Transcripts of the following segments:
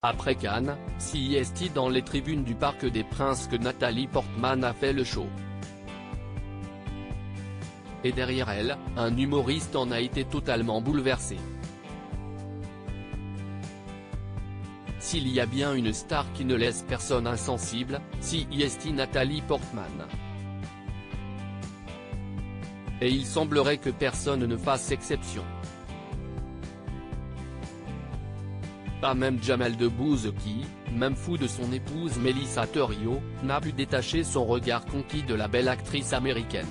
Après Cannes, c'est dans les tribunes du Parc des Princes que Nathalie Portman a fait le show. Et derrière elle, un humoriste en a été totalement bouleversé. S'il y a bien une star qui ne laisse personne insensible, c'est Nathalie Portman. Et il semblerait que personne ne fasse exception. Pas même Jamel Debbouze qui, même fou de son épouse Melissa Theriot, n'a pu détacher son regard conquis de la belle actrice américaine.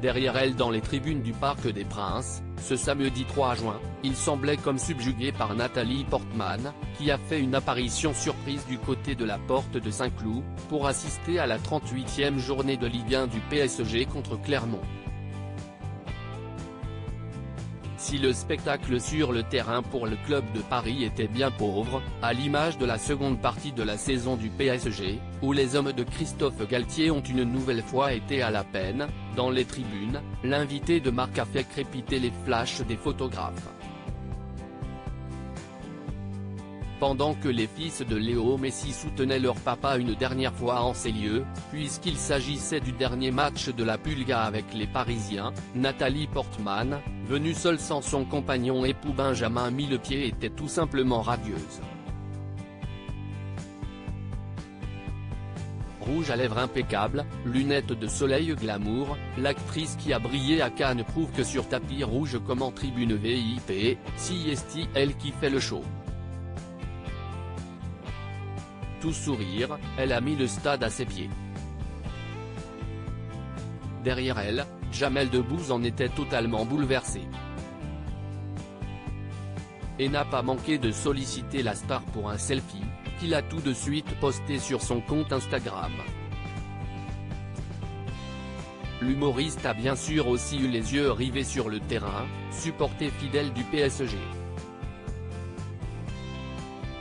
Derrière elle dans les tribunes du Parc des Princes, ce samedi 3 juin, il semblait comme subjugué par Nathalie Portman, qui a fait une apparition surprise du côté de la porte de Saint-Cloud, pour assister à la 38e journée de Ligue 1 du PSG contre Clermont. Si le spectacle sur le terrain pour le club de Paris était bien pauvre, à l'image de la seconde partie de la saison du PSG, où les hommes de Christophe Galtier ont une nouvelle fois été à la peine, dans les tribunes, l'invité de marque a fait crépiter les flashs des photographes. Pendant que les fils de Léo Messi soutenaient leur papa une dernière fois en ces lieux, puisqu'il s'agissait du dernier match de la Pulga avec les Parisiens, Nathalie Portman, venue seule sans son compagnon époux Benjamin Millepied, était tout simplement radieuse. Rouge à lèvres impeccable, lunettes de soleil glamour, l'actrice qui a brillé à Cannes prouve que sur tapis rouge comme en tribune VIP, c'est elle qui fait le show. Tout sourire, elle a mis le stade à ses pieds. Derrière elle, Jamel Debbouze en était totalement bouleversé. Et n'a pas manqué de solliciter la star pour un selfie, qu'il a tout de suite posté sur son compte Instagram. L'humoriste a bien sûr aussi eu les yeux rivés sur le terrain, supporter fidèle du PSG.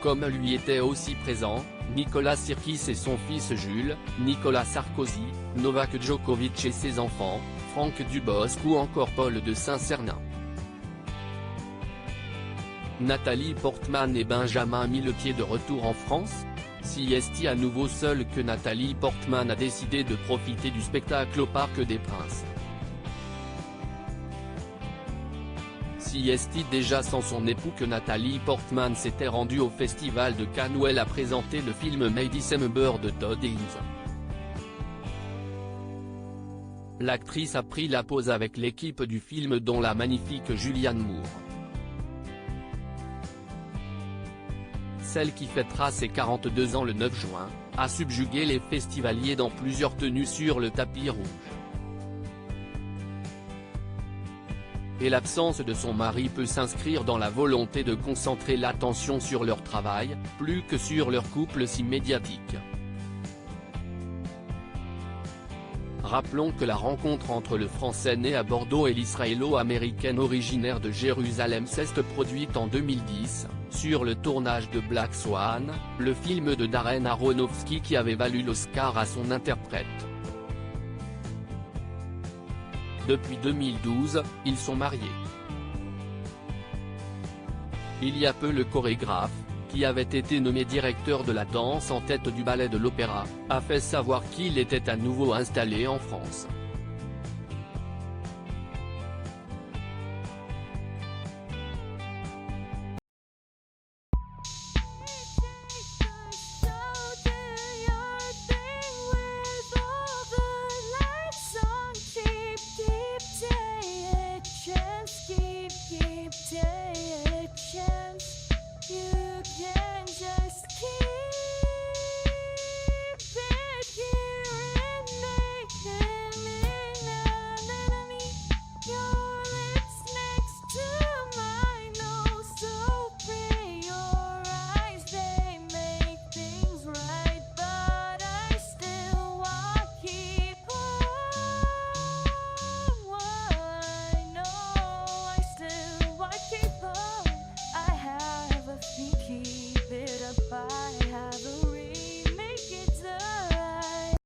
Comme lui étaient aussi présents, Nicolas Sirkis et son fils Jules, Nicolas Sarkozy, Novak Djokovic et ses enfants, Franck Dubosc ou encore Paul de Saint-Cernin. Nathalie Portman et Benjamin Millepied de retour en France? C'est à nouveau seule que Nathalie Portman a décidé de profiter du spectacle au Parc des Princes. C'est déjà sans son époux que Nathalie Portman s'était rendue au festival de Cannes où elle a présenté le film May December de Todd Haynes. L'actrice a pris la pose avec l'équipe du film dont la magnifique Julianne Moore. Celle qui fêtera ses 42 ans le 9 juin, a subjugué les festivaliers dans plusieurs tenues sur le tapis rouge. Et l'absence de son mari peut s'inscrire dans la volonté de concentrer l'attention sur leur travail, plus que sur leur couple si médiatique. Rappelons que la rencontre entre le Français né à Bordeaux et l'Israélo-américaine originaire de Jérusalem s'est produite en 2010, sur le tournage de Black Swan, le film de Darren Aronofsky qui avait valu l'Oscar à son interprète. Depuis 2012, ils sont mariés. Il y a peu le chorégraphe, qui avait été nommé directeur de la danse en tête du ballet de l'Opéra, a fait savoir qu'il était à nouveau installé en France.